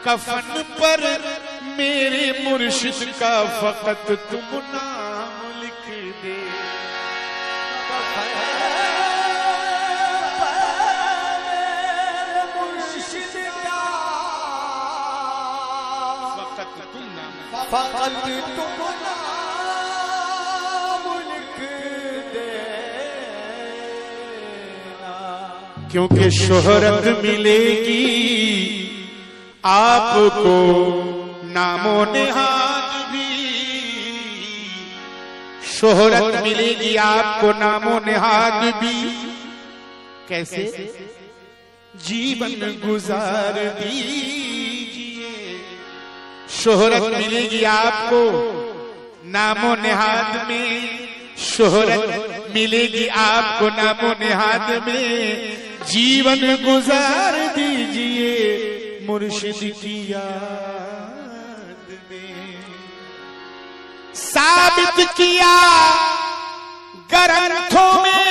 कफन पर मेरे मुर्शिद का फकत तुम नाम लिख दे। फकत तुम नाम लिख देना। क्योंकि शोहरत मिलेगी आपको नामो नेहाद भी, शोहरत मिलेगी आपको नामो नेहाद भी। कैसे? जीवन गुजार दीजिए, शोहरत मिलेगी आपको नामो नेहाद में, शोहरत मिलेगी आपको नामो नेहाद में। जीवन गुजार दीजिए मुर्शिद की याद में। साबित किया ग्रंथों में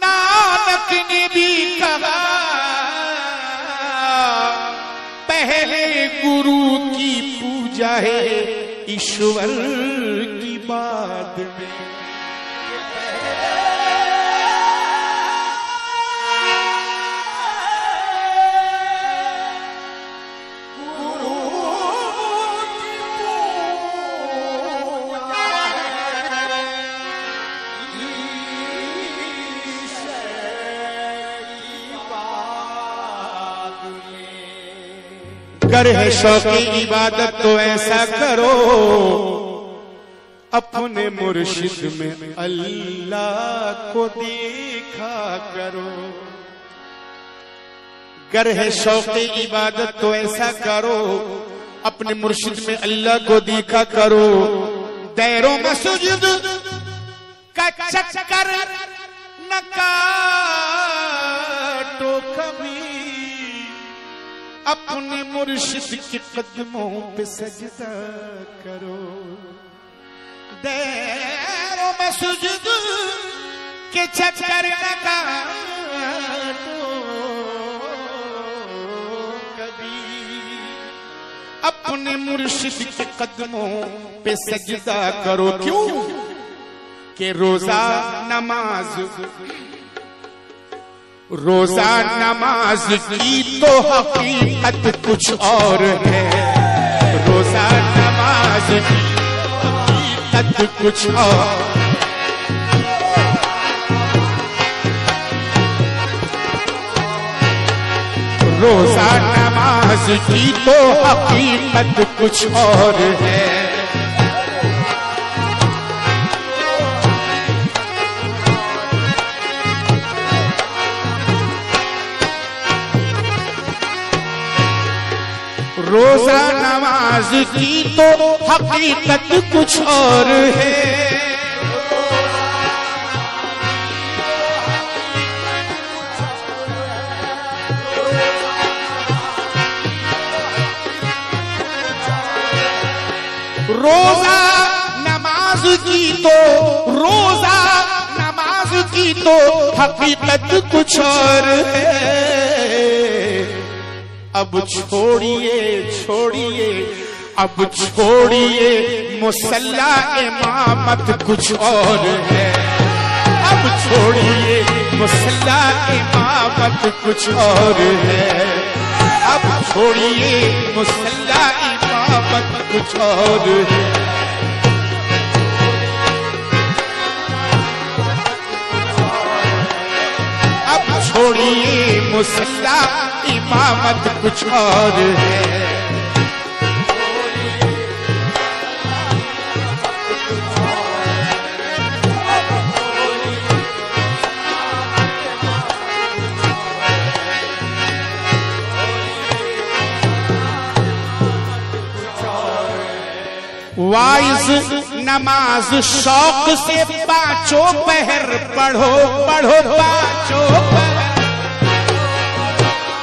नानक ने भी कहा, पहले गुरु की पूजा है ईश्वर की बाद में। अगर है शौक़ इबादत तो ऐसा करो, अपने मुर्शिद में अल्लाह को देखा करो। अगर है शौक़ इबादत तो ऐसा करो, अपने मुर्शिद में अल्लाह को देखा करो। दैरों मस्जिद का चक्कर न काटो कभी, अपने मुर्शिद के कदमों पे सजदा करो। दैरों मस्जिद के चक्कर न काटो कभी, अपने मुर्शिद के कदमों पे सजदा करो। क्यों? कि रोजा नमाज, रोजा नमाज की तो हकीकत कुछ और है, रोजा नमाज की हकीकत कुछ और। रोजा नमाज की तो हकीकत कुछ और है। रोजा नमाज की तो हकीकत कुछ और है। रोजा नमाज की तो, रोजा नमाज की तो हकीकत कुछ और है। अब छोड़िए छोड़िए, अब छोड़िए मुसल्ला इमामत कुछ और है। अब छोड़िए मुसल्ला इमामत कुछ और है। अब छोड़िए मुसल्ला इमामत कुछ और है। अब छोड़िए मुसल्ला इमामत कुछ और है। वाइज नमाज शौक से पांचों पहर पढ़ो, पढ़ो पांचों पहर,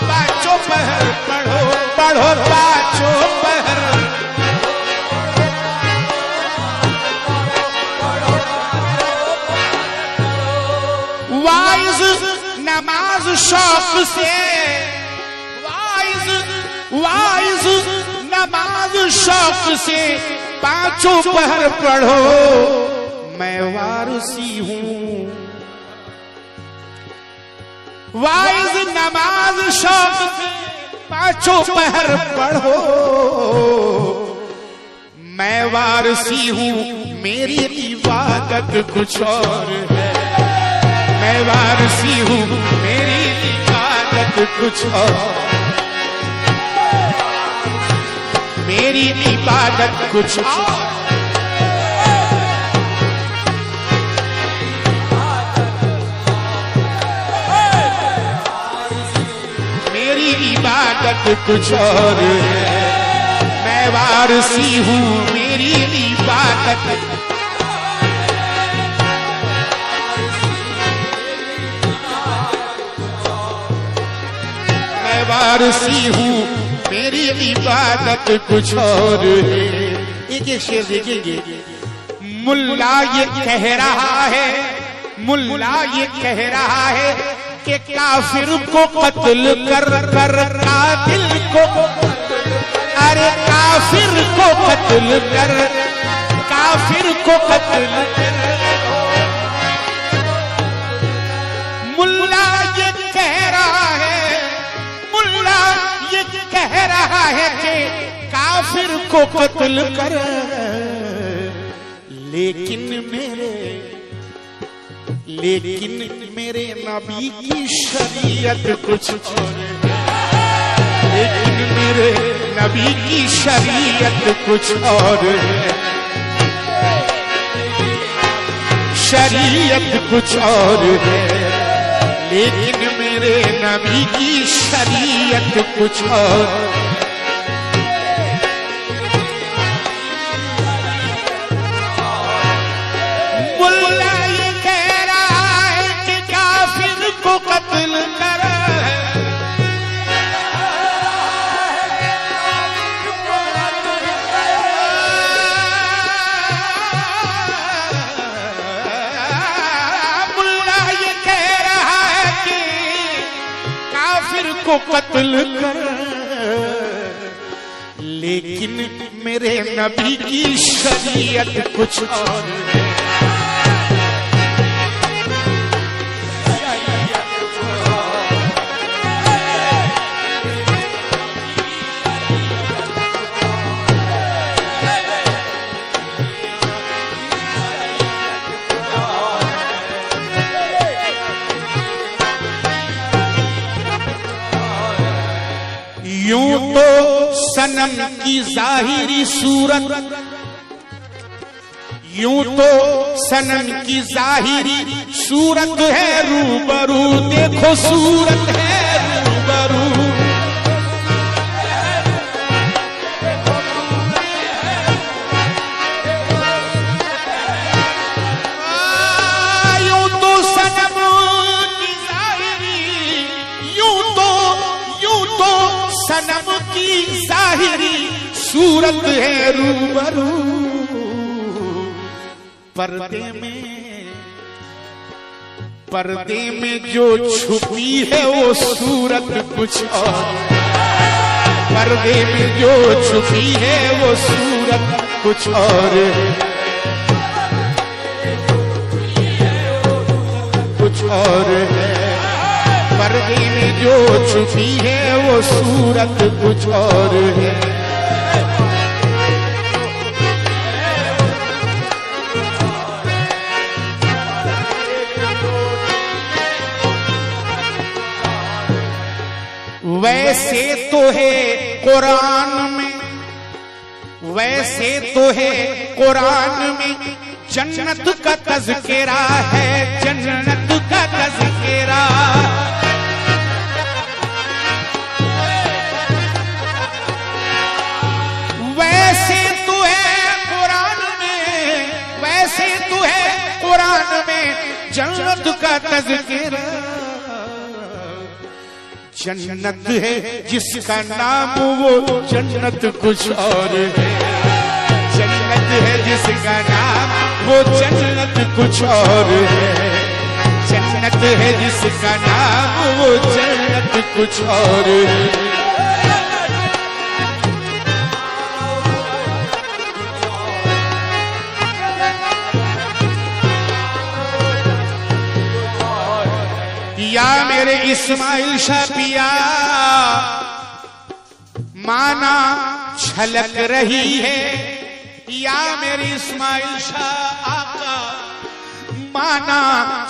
पांचों पहर पढ़ो, पढ़ो पांचों पहर। वाइज नमाज शौक से, वाइज शौक से पांचों पहर पढ़ो, मैं वारसी हूं। वाइज नमाज शौक से पांचों पहर पढ़ो, मैं वारसी हूं। मेरी इबादत कुछ और है, मैं वारसी हूं। मेरी इबादत कुछ और, मेरी इबादत कुछ और। मेरी इबादत कुछ और है, मैं वारसी हूँ। मेरी इबादत मैं वारसी हूँ। मेरी इबादत कुछ और है। एक एक शेर देखेंगे। मुल्ला ये कह रहा है, मुल्ला ये कह रहा है कि काफिर को कत्ल कर कर कातिल को, अरे काफिर को कत्ल कर, काफिर को कत्ल कर। मुल्ला ये कह रहा है, मुल्ला ये कह रहा है कि काफिर को कत्ल कर, लेकिन मेरे नबी की शरीयत कुछ और है, लेकिन मेरे नबी की शरीयत कुछ और है, शरीयत कुछ और है, लेकिन मेरे नबी की शरीयत कुछ और। मुल्ला ये कह रहा है कि काफिर को कत्ल कर, मुल्ला ये कह रहा है कि काफिर को कत्ल कर, लेकिन मेरे नबी की शरीयत कुछ और है। यूं तो सनम की जाहिरी सूरत, यूं तो सनम की जाहिरी सूरत है रूबरू, देखो सूरत है रूबरू। यूं तो सनम की जाहिरी, यूं तो सनम की जाहिरी सूरत है रूबरू, पर्दे में जो छुपी है वो सूरत कुछ और, पर्दे में जो छुपी है वो सूरत कुछ और, कुछ और है। पर्दे में जो छुपी है वो सूरत कुछ और है। वैसे तो है कुरान में, वैसे तो है कुरान में जन्नत का तज़किरा है, जन्नत का तज़किरा। वैसे तो है कुरान में, वैसे तो है कुरान में जन्नत का तज़किरा। जन्नत है जिसका नाम वो जन्नत कुछ और है, जन्नत है जिसका नाम वो जन्नत कुछ और है, जन्नत है जिसका नाम वो जन्नत कुछ और है। मेरे इस्माइल शाह पिया, माना छलक रही है, या मेरे इस्माइल शाह आका, माना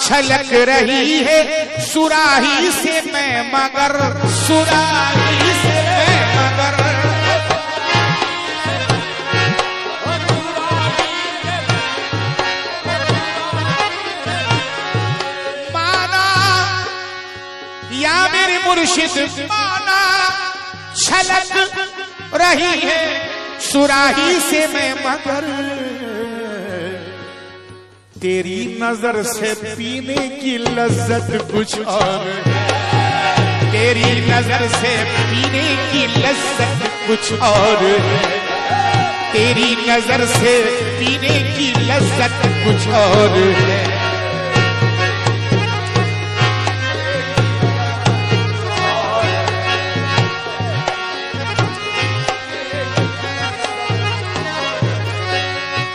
छलक रही है, सुराही से मैं मगर, सुराही से मैं मगर, माना या मेरे मुर्शिद, माना छलक रही है, सुराही से मैं मगर, तेरी नजर से पीने की लज्जत कुछ और है, तेरी नजर से पीने की लज्जत कुछ और है, तेरी नजर से पीने की लज्जत कुछ और है।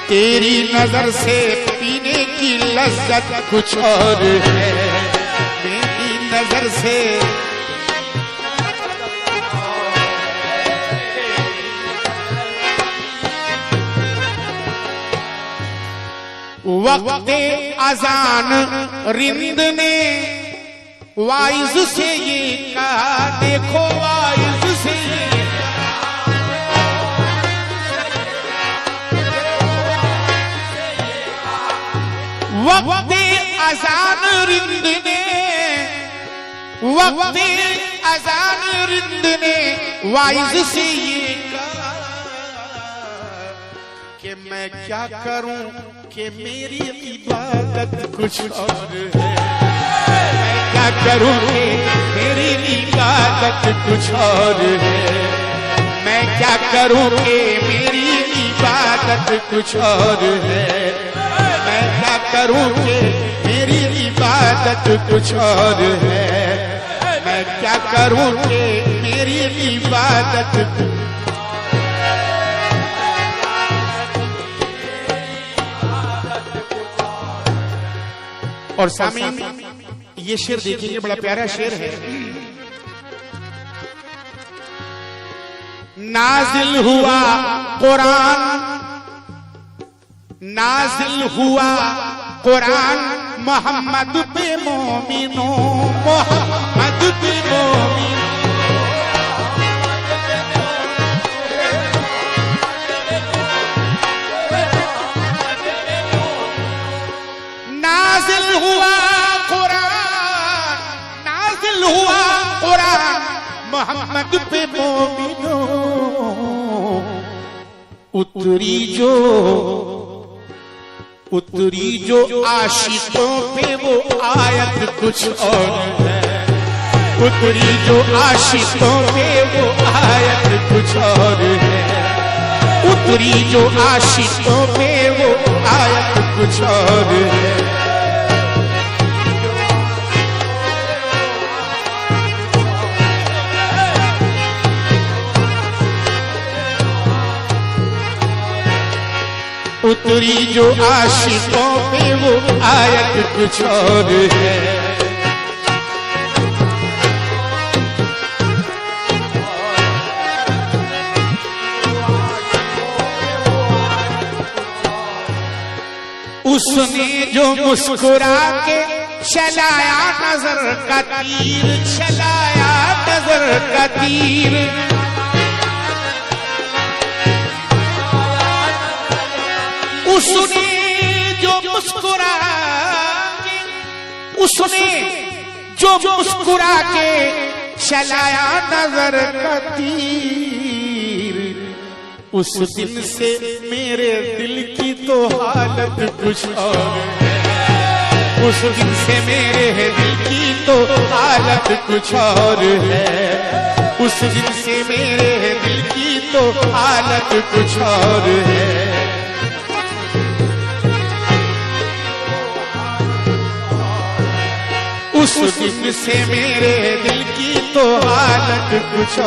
तेरी नजर से पीने की लज्जत कुछ और है, मेरी नजर से वक्ते अजान रिंद ने वाइज से ये कहा, देखो वाइज से ये वक्ते अजान रिंद ने, वक्ते अजान रिंद ने वाइज से ये कहा कि मैं क्या करूं कि मेरी इबादत कुछ और है, मैं क्या करूं कि मेरी इबादत कुछ और है, मैं क्या करूं कि मेरी इबादत कुछ और है, मैं क्या करूं कि मेरी इबादत कुछ और है, मैं क्या करूं कि मेरी इबादत। और सामीन ये शेर देखेंगे, बड़ा प्यारा शेर है। नाजिल हुआ कुरान, नाजिल हुआ कुरान मोहम्मद पे मोमिनो, मोहम्मद पे मोमिनो, नाजिल हुआ कुरान, नाजिल हुआ कुरान मोहम्मद पे मोमिनो, उतरी जो आशिकों पे वो आयत कुछ और है, उतरी जो आशिकों पे वो आयत कुछ और है, उतरी जो आशिकों पे वो आयत कुछ और है। उतरी जो आशिकों पे वो आयत कुछ और है। उसने जो मुस्कुरा के चलाया नजर का तीर, चलाया नजर का तीर, उसने जो मुस्कुरा के, उसने जो मुस्कुरा के चलाया नजर का तीर, उस दिन से मेरे दिल की तो हालत कुछ और है, उस दिन से मेरे दिल की तो हालत कुछ और है, उस दिन से मेरे दिल की तो हालत कुछ और है। उस दिन से मेरे दिल की तो हालत कुछ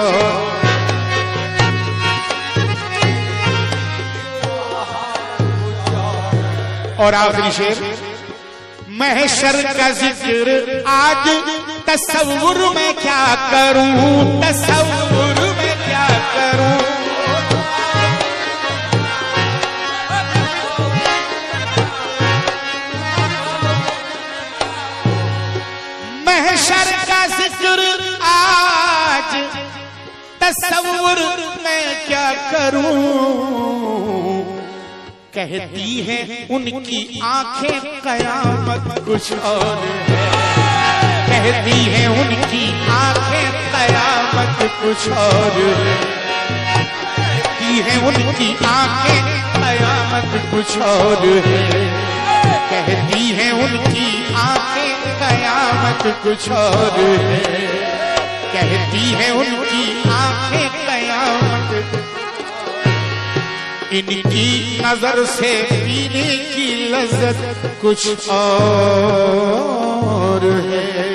और आखिरी शेर, महशर का जिक्र आज तसव्वुर मैं क्या करूं, तसव्वुर मैं क्या करूं। महशर का जिक्र आज तसव्वुर मैं क्या करूं। कहती है उनकी आंखें कयामत कुछ और है, कहती है उनकी आंखें कयामत कुछ और है, कहती है उनकी आंखें कयामत कुछ और है, कहती है उनकी आंखें कयामत कुछ और है, कहती है उनकी आंखें कयामत। इनकी नजर से पीने की लज्जत कुछ और है।